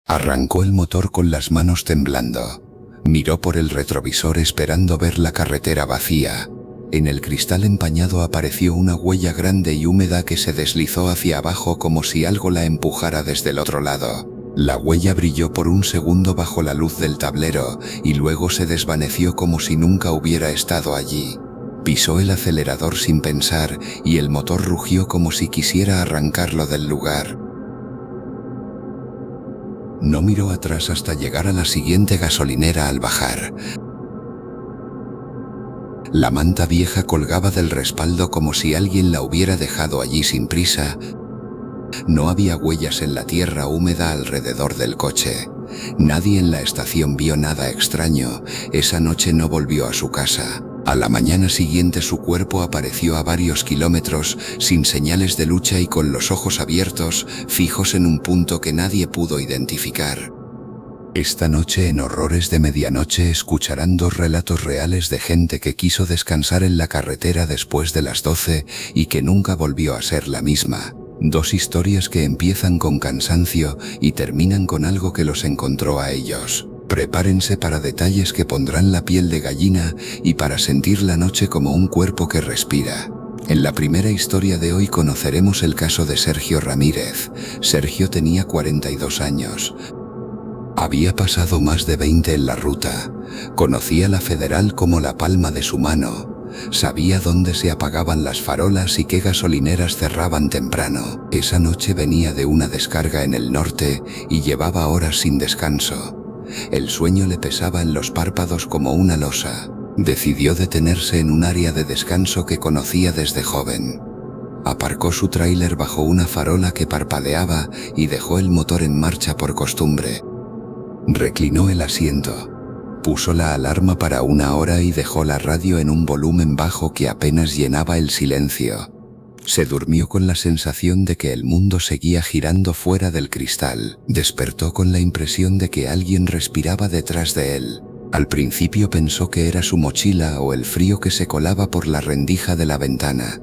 Arrancó el motor con las manos temblando. Miró por el retrovisor esperando ver la carretera vacía. En el cristal empañado apareció una huella grande y húmeda que se deslizó hacia abajo como si algo la empujara desde el otro lado. La huella brilló por un segundo bajo la luz del tablero y luego se desvaneció como si nunca hubiera estado allí. Pisó el acelerador sin pensar y el motor rugió como si quisiera arrancarlo del lugar. No miró atrás hasta llegar a la siguiente gasolinera al bajar. La manta vieja colgaba del respaldo como si alguien la hubiera dejado allí sin prisa. No había huellas en la tierra húmeda alrededor del coche. Nadie en la estación vio nada extraño. Esa noche no volvió a su casa. A la mañana siguiente su cuerpo apareció a varios kilómetros, sin señales de lucha y con los ojos abiertos, fijos en un punto que nadie pudo identificar. Esta noche en Horrores de Medianoche escucharán dos relatos reales de gente que quiso descansar en la carretera después de las 12 y que nunca volvió a ser la misma. Dos historias que empiezan con cansancio y terminan con algo que los encontró a ellos. Prepárense para detalles que pondrán la piel de gallina y para sentir la noche como un cuerpo que respira. En la primera historia de hoy conoceremos el caso de Sergio Ramírez. Sergio tenía 42 años. Había pasado más de 20 en la ruta. Conocía la Federal como la palma de su mano. Sabía dónde se apagaban las farolas y qué gasolineras cerraban temprano. Esa noche venía de una descarga en el norte y llevaba horas sin descanso. El sueño le pesaba en los párpados como una losa. Decidió detenerse en un área de descanso que conocía desde joven. Aparcó su tráiler bajo una farola que parpadeaba y dejó el motor en marcha por costumbre. Reclinó el asiento. Puso la alarma para 1 hora y dejó la radio en un volumen bajo que apenas llenaba el silencio. Se durmió con la sensación de que el mundo seguía girando fuera del cristal. Despertó con la impresión de que alguien respiraba detrás de él. Al principio pensó que era su mochila o el frío que se colaba por la rendija de la ventana.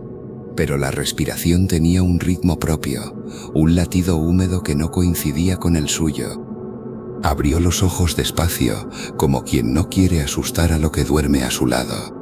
Pero la respiración tenía un ritmo propio, un latido húmedo que no coincidía con el suyo. Abrió los ojos despacio, como quien no quiere asustar a lo que duerme a su lado.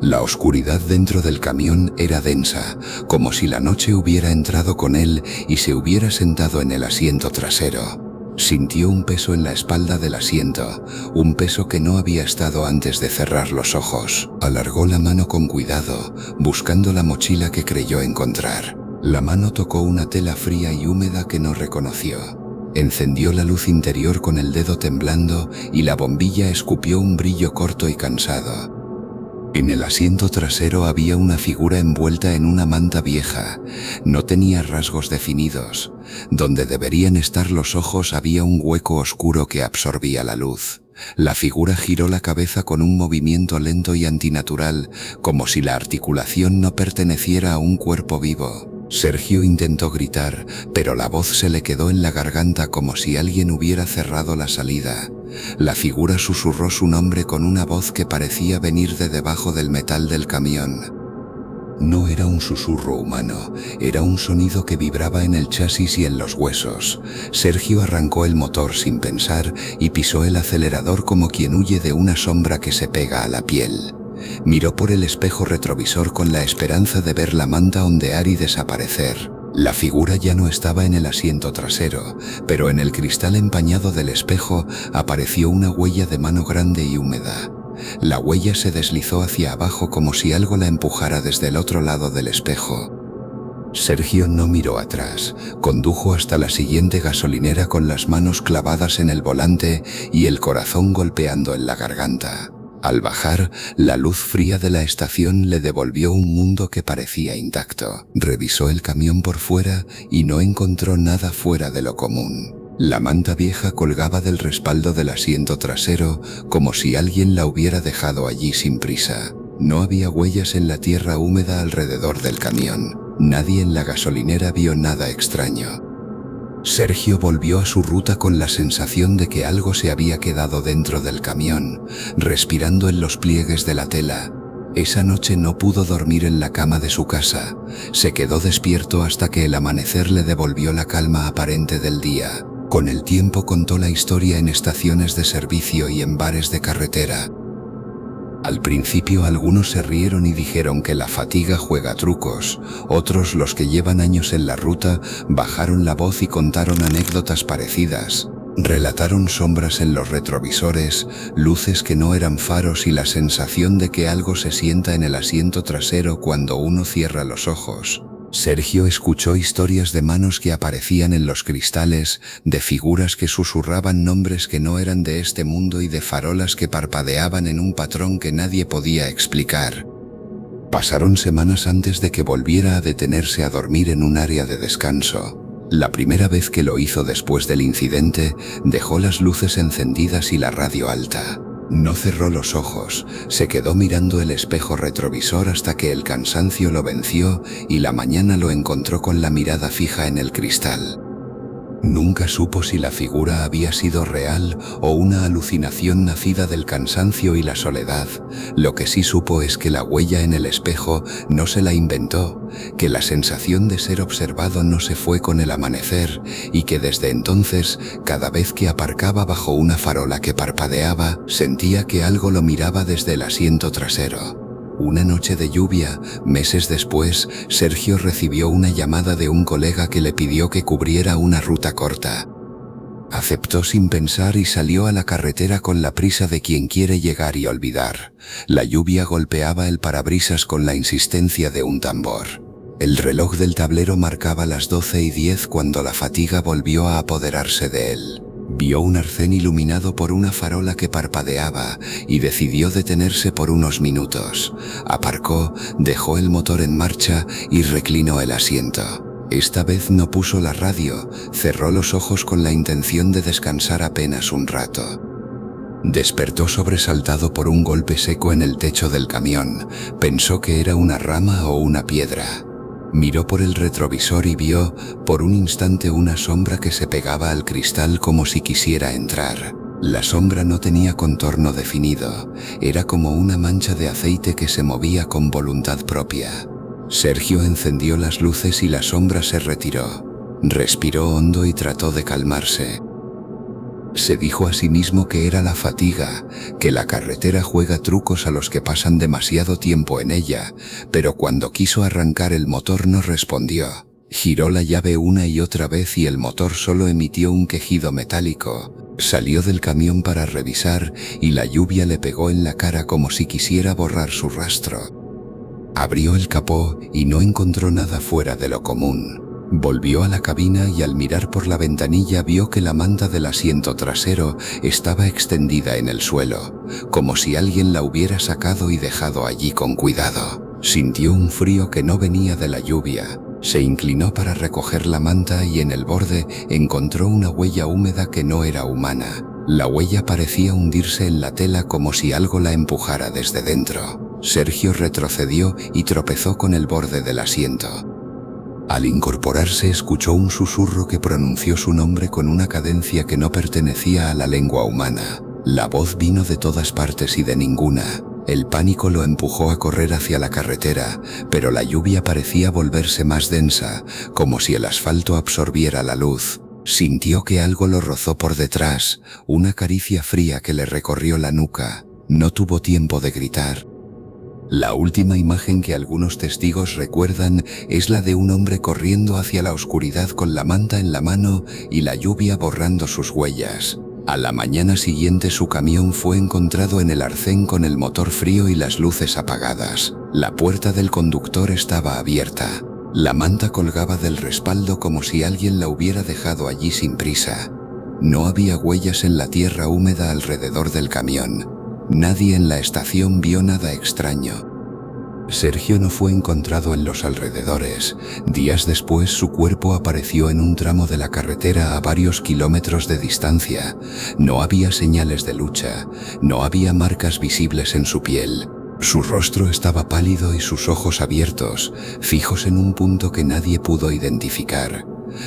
La oscuridad dentro del camión era densa, como si la noche hubiera entrado con él y se hubiera sentado en el asiento trasero. Sintió un peso en la espalda del asiento, un peso que no había estado antes de cerrar los ojos. Alargó la mano con cuidado, buscando la mochila que creyó encontrar. La mano tocó una tela fría y húmeda que no reconoció. Encendió la luz interior con el dedo temblando y la bombilla escupió un brillo corto y cansado. En el asiento trasero había una figura envuelta en una manta vieja. No tenía rasgos definidos. Donde deberían estar los ojos había un hueco oscuro que absorbía la luz. La figura giró la cabeza con un movimiento lento y antinatural, como si la articulación no perteneciera a un cuerpo vivo. Sergio intentó gritar, pero la voz se le quedó en la garganta como si alguien hubiera cerrado la salida. La figura susurró su nombre con una voz que parecía venir de debajo del metal del camión. No era un susurro humano, era un sonido que vibraba en el chasis y en los huesos. Sergio arrancó el motor sin pensar y pisó el acelerador como quien huye de una sombra que se pega a la piel. Miró por el espejo retrovisor con la esperanza de ver la manta ondear y desaparecer. La figura ya no estaba en el asiento trasero, pero en el cristal empañado del espejo apareció una huella de mano grande y húmeda. La huella se deslizó hacia abajo como si algo la empujara desde el otro lado del espejo. Sergio no miró atrás, condujo hasta la siguiente gasolinera con las manos clavadas en el volante y el corazón golpeando en la garganta. Al bajar, la luz fría de la estación le devolvió un mundo que parecía intacto. Revisó el camión por fuera y no encontró nada fuera de lo común. La manta vieja colgaba del respaldo del asiento trasero como si alguien la hubiera dejado allí sin prisa. No había huellas en la tierra húmeda alrededor del camión. Nadie en la gasolinera vio nada extraño. Sergio volvió a su ruta con la sensación de que algo se había quedado dentro del camión, respirando en los pliegues de la tela. Esa noche no pudo dormir en la cama de su casa. Se quedó despierto hasta que el amanecer le devolvió la calma aparente del día. Con el tiempo contó la historia en estaciones de servicio y en bares de carretera. Al principio algunos se rieron y dijeron que la fatiga juega trucos, otros, los que llevan años en la ruta, bajaron la voz y contaron anécdotas parecidas. Relataron sombras en los retrovisores, luces que no eran faros y la sensación de que algo se sienta en el asiento trasero cuando uno cierra los ojos. Sergio escuchó historias de manos que aparecían en los cristales, de figuras que susurraban nombres que no eran de este mundo y de farolas que parpadeaban en un patrón que nadie podía explicar. Pasaron semanas antes de que volviera a detenerse a dormir en un área de descanso. La primera vez que lo hizo después del incidente, dejó las luces encendidas y la radio alta. No cerró los ojos, se quedó mirando el espejo retrovisor hasta que el cansancio lo venció y la mañana lo encontró con la mirada fija en el cristal. Nunca supo si la figura había sido real o una alucinación nacida del cansancio y la soledad. Lo que sí supo es que la huella en el espejo no se la inventó, que la sensación de ser observado no se fue con el amanecer y que desde entonces, cada vez que aparcaba bajo una farola que parpadeaba, sentía que algo lo miraba desde el asiento trasero. Una noche de lluvia, meses después, Sergio recibió una llamada de un colega que le pidió que cubriera una ruta corta. Aceptó sin pensar y salió a la carretera con la prisa de quien quiere llegar y olvidar. La lluvia golpeaba el parabrisas con la insistencia de un tambor. El reloj del tablero marcaba las 12:10 cuando la fatiga volvió a apoderarse de él. Vio un arcén iluminado por una farola que parpadeaba y decidió detenerse por unos minutos. Aparcó, dejó el motor en marcha y reclinó el asiento. Esta vez no puso la radio, cerró los ojos con la intención de descansar apenas un rato. Despertó sobresaltado por un golpe seco en el techo del camión. Pensó que era una rama o una piedra. Miró por el retrovisor y vio, por un instante, una sombra que se pegaba al cristal como si quisiera entrar. La sombra no tenía contorno definido, era como una mancha de aceite que se movía con voluntad propia. Sergio encendió las luces y la sombra se retiró. Respiró hondo y trató de calmarse. Se dijo a sí mismo que era la fatiga, que la carretera juega trucos a los que pasan demasiado tiempo en ella, pero cuando quiso arrancar el motor no respondió. Giró la llave una y otra vez y el motor solo emitió un quejido metálico. Salió del camión para revisar y la lluvia le pegó en la cara como si quisiera borrar su rastro. Abrió el capó y no encontró nada fuera de lo común. Volvió a la cabina y al mirar por la ventanilla vio que la manta del asiento trasero estaba extendida en el suelo, como si alguien la hubiera sacado y dejado allí con cuidado. Sintió un frío que no venía de la lluvia. Se inclinó para recoger la manta y en el borde encontró una huella húmeda que no era humana. La huella parecía hundirse en la tela como si algo la empujara desde dentro. Sergio retrocedió y tropezó con el borde del asiento. Al incorporarse escuchó un susurro que pronunció su nombre con una cadencia que no pertenecía a la lengua humana. La voz vino de todas partes y de ninguna. El pánico lo empujó a correr hacia la carretera, pero la lluvia parecía volverse más densa, como si el asfalto absorbiera la luz. Sintió que algo lo rozó por detrás, una caricia fría que le recorrió la nuca. No tuvo tiempo de gritar. La última imagen que algunos testigos recuerdan es la de un hombre corriendo hacia la oscuridad con la manta en la mano y la lluvia borrando sus huellas. A la mañana siguiente su camión fue encontrado en el arcén con el motor frío y las luces apagadas. La puerta del conductor estaba abierta. La manta colgaba del respaldo como si alguien la hubiera dejado allí sin prisa. No había huellas en la tierra húmeda alrededor del camión. Nadie en la estación vio nada extraño. Sergio no fue encontrado en los alrededores. Días después su cuerpo apareció en un tramo de la carretera a varios kilómetros de distancia. No había señales de lucha, no había marcas visibles en su piel. Su rostro estaba pálido y sus ojos abiertos, fijos en un punto que nadie pudo identificar.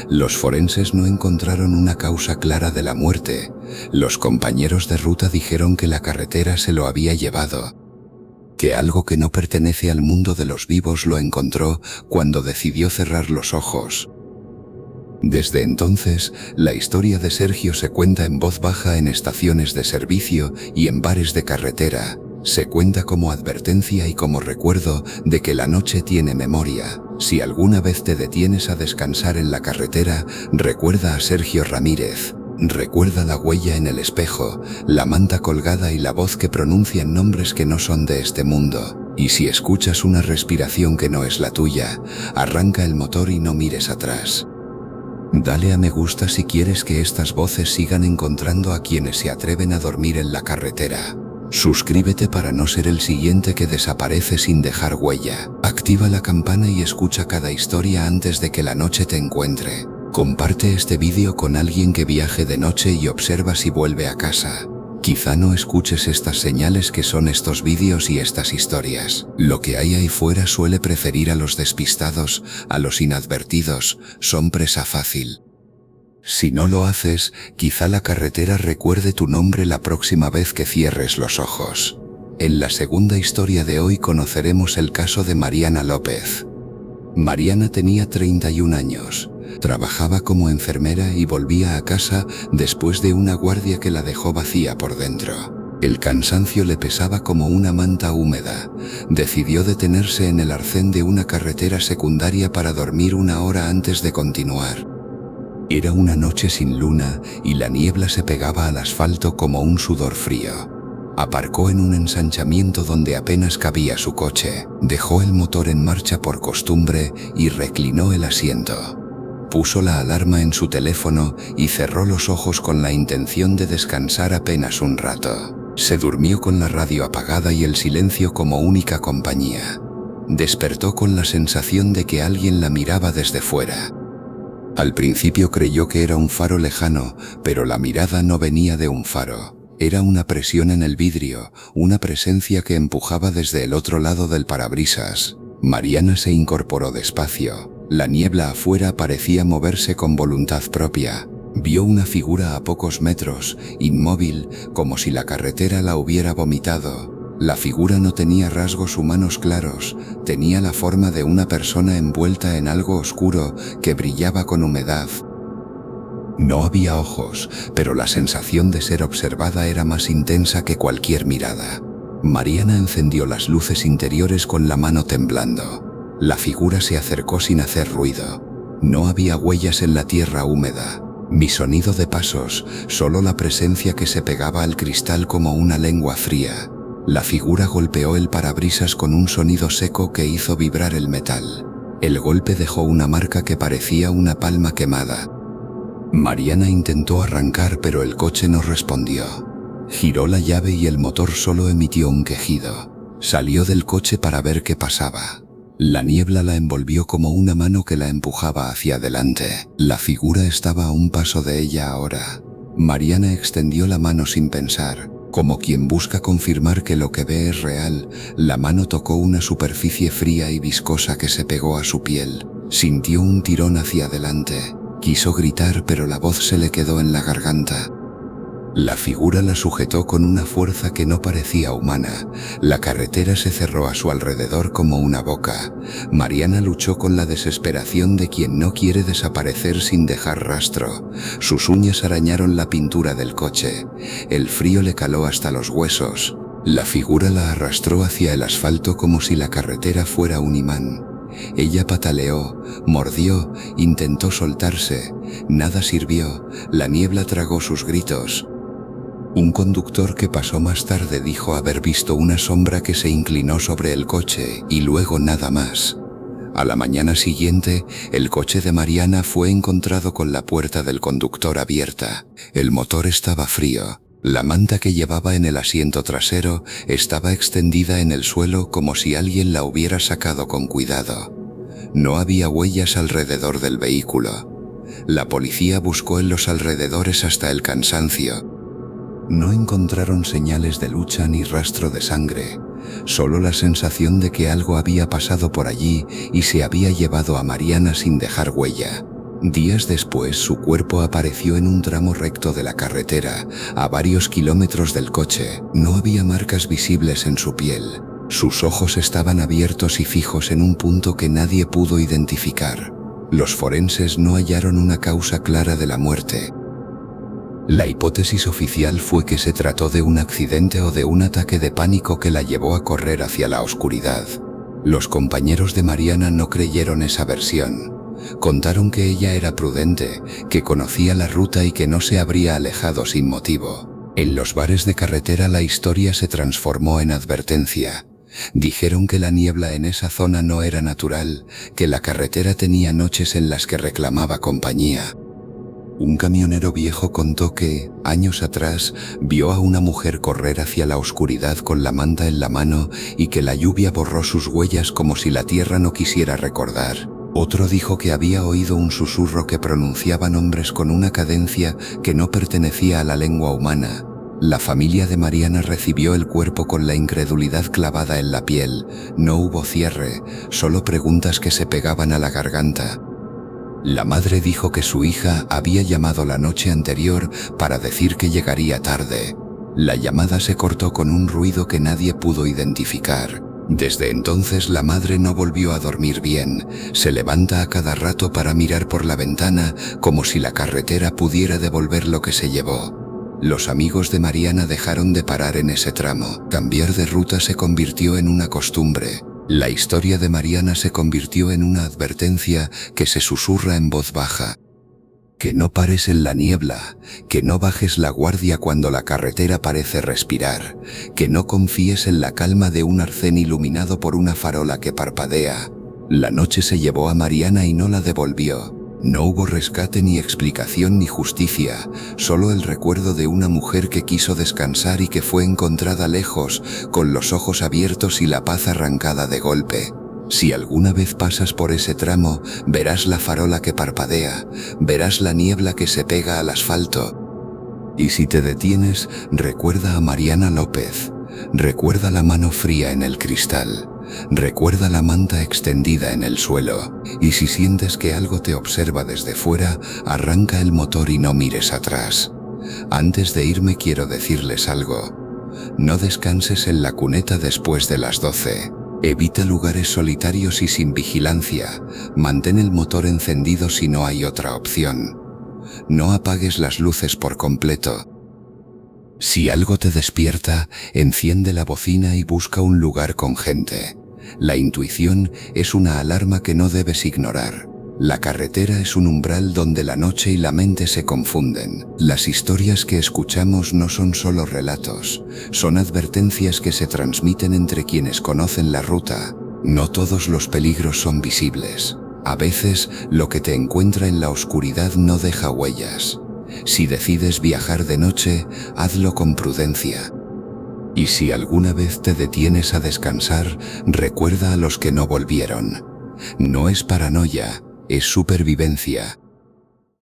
Los forenses no encontraron una causa clara de la muerte. Los compañeros de ruta dijeron que la carretera se lo había llevado, que algo que no pertenece al mundo de los vivos lo encontró cuando decidió cerrar los ojos. Desde entonces, la historia de Sergio se cuenta en voz baja en estaciones de servicio y en bares de carretera. Se cuenta como advertencia y como recuerdo de que la noche tiene memoria. Si alguna vez te detienes a descansar en la carretera, recuerda a Sergio Ramírez. Recuerda la huella en el espejo, la manta colgada y la voz que pronuncian nombres que no son de este mundo. Y si escuchas una respiración que no es la tuya, arranca el motor y no mires atrás. Dale a me gusta si quieres que estas voces sigan encontrando a quienes se atreven a dormir en la carretera. Suscríbete para no ser el siguiente que desaparece sin dejar huella. Activa la campana y escucha cada historia antes de que la noche te encuentre. Comparte este vídeo con alguien que viaje de noche y observa si vuelve a casa. Quizá no escuches estas señales que son estos vídeos y estas historias. Lo que hay ahí fuera suele preferir a los despistados, a los inadvertidos, son presa fácil. Si no lo haces, quizá la carretera recuerde tu nombre la próxima vez que cierres los ojos. En la segunda historia de hoy conoceremos el caso de Mariana López. Mariana tenía 31 años. Trabajaba como enfermera y volvía a casa después de una guardia que la dejó vacía por dentro. El cansancio le pesaba como una manta húmeda. Decidió detenerse en el arcén de una carretera secundaria para dormir una hora antes de continuar. Era una noche sin luna y la niebla se pegaba al asfalto como un sudor frío. Aparcó en un ensanchamiento donde apenas cabía su coche, dejó el motor en marcha por costumbre y reclinó el asiento. Puso la alarma en su teléfono y cerró los ojos con la intención de descansar apenas un rato. Se durmió con la radio apagada y el silencio como única compañía. Despertó con la sensación de que alguien la miraba desde fuera. Al principio creyó que era un faro lejano, pero la mirada no venía de un faro. Era una presión en el vidrio, una presencia que empujaba desde el otro lado del parabrisas. Mariana se incorporó despacio. La niebla afuera parecía moverse con voluntad propia. Vio una figura a pocos metros, inmóvil, como si la carretera la hubiera vomitado. La figura no tenía rasgos humanos claros, tenía la forma de una persona envuelta en algo oscuro que brillaba con humedad. No había ojos, pero la sensación de ser observada era más intensa que cualquier mirada. Mariana encendió las luces interiores con la mano temblando. La figura se acercó sin hacer ruido. No había huellas en la tierra húmeda, ni sonido de pasos, solo la presencia que se pegaba al cristal como una lengua fría. La figura golpeó el parabrisas con un sonido seco que hizo vibrar el metal. El golpe dejó una marca que parecía una palma quemada. Mariana intentó arrancar, pero el coche no respondió. Giró la llave y el motor solo emitió un quejido. Salió del coche para ver qué pasaba. La niebla la envolvió como una mano que la empujaba hacia adelante. La figura estaba a un paso de ella ahora. Mariana extendió la mano sin pensar. Como quien busca confirmar que lo que ve es real, la mano tocó una superficie fría y viscosa que se pegó a su piel. Sintió un tirón hacia adelante. Quiso gritar, pero la voz se le quedó en la garganta. La figura la sujetó con una fuerza que no parecía humana. La carretera se cerró a su alrededor como una boca. Mariana luchó con la desesperación de quien no quiere desaparecer sin dejar rastro. Sus uñas arañaron la pintura del coche. El frío le caló hasta los huesos. La figura la arrastró hacia el asfalto como si la carretera fuera un imán. Ella pataleó, mordió, intentó soltarse. Nada sirvió. La niebla tragó sus gritos. Un conductor que pasó más tarde dijo haber visto una sombra que se inclinó sobre el coche y luego nada más. A la mañana siguiente, el coche de Mariana fue encontrado con la puerta del conductor abierta. El motor estaba frío. La manta que llevaba en el asiento trasero estaba extendida en el suelo como si alguien la hubiera sacado con cuidado. No había huellas alrededor del vehículo. La policía buscó en los alrededores hasta el cansancio. No encontraron señales de lucha ni rastro de sangre, solo la sensación de que algo había pasado por allí y se había llevado a Mariana sin dejar huella. Días después, su cuerpo apareció en un tramo recto de la carretera, a varios kilómetros del coche. No había marcas visibles en su piel. Sus ojos estaban abiertos y fijos en un punto que nadie pudo identificar. Los forenses no hallaron una causa clara de la muerte. La hipótesis oficial fue que se trató de un accidente o de un ataque de pánico que la llevó a correr hacia la oscuridad. Los compañeros de Mariana no creyeron esa versión. Contaron que ella era prudente, que conocía la ruta y que no se habría alejado sin motivo. En los bares de carretera la historia se transformó en advertencia. Dijeron que la niebla en esa zona no era natural, que la carretera tenía noches en las que reclamaba compañía. Un camionero viejo contó que, años atrás, vio a una mujer correr hacia la oscuridad con la manta en la mano y que la lluvia borró sus huellas como si la tierra no quisiera recordar. Otro dijo que había oído un susurro que pronunciaba nombres con una cadencia que no pertenecía a la lengua humana. La familia de Mariana recibió el cuerpo con la incredulidad clavada en la piel. No hubo cierre, solo preguntas que se pegaban a la garganta. La madre dijo que su hija había llamado la noche anterior para decir que llegaría tarde. La llamada se cortó con un ruido que nadie pudo identificar. Desde entonces la madre no volvió a dormir bien. Se levanta a cada rato para mirar por la ventana como si la carretera pudiera devolver lo que se llevó. Los amigos de Mariana dejaron de parar en ese tramo. Cambiar de ruta se convirtió en una costumbre. La historia de Mariana se convirtió en una advertencia que se susurra en voz baja. Que no pares en la niebla, que no bajes la guardia cuando la carretera parece respirar, que no confíes en la calma de un arcén iluminado por una farola que parpadea. La noche se llevó a Mariana y no la devolvió. No hubo rescate ni explicación ni justicia, solo el recuerdo de una mujer que quiso descansar y que fue encontrada lejos, con los ojos abiertos y la paz arrancada de golpe. Si alguna vez pasas por ese tramo, verás la farola que parpadea, verás la niebla que se pega al asfalto. Y si te detienes, recuerda a Mariana López, recuerda la mano fría en el cristal. Recuerda la manta extendida en el suelo, y si sientes que algo te observa desde fuera, arranca el motor y no mires atrás. Antes de irme quiero decirles algo. No descanses en la cuneta después de las 12. Evita lugares solitarios y sin vigilancia. Mantén el motor encendido si no hay otra opción. No apagues las luces por completo. Si algo te despierta, enciende la bocina y busca un lugar con gente. La intuición es una alarma que no debes ignorar. La carretera es un umbral donde la noche y la mente se confunden. Las historias que escuchamos no son solo relatos, son advertencias que se transmiten entre quienes conocen la ruta. No todos los peligros son visibles. A veces, lo que te encuentra en la oscuridad no deja huellas. Si decides viajar de noche, hazlo con prudencia. Y si alguna vez te detienes a descansar, recuerda a los que no volvieron. No es paranoia, es supervivencia.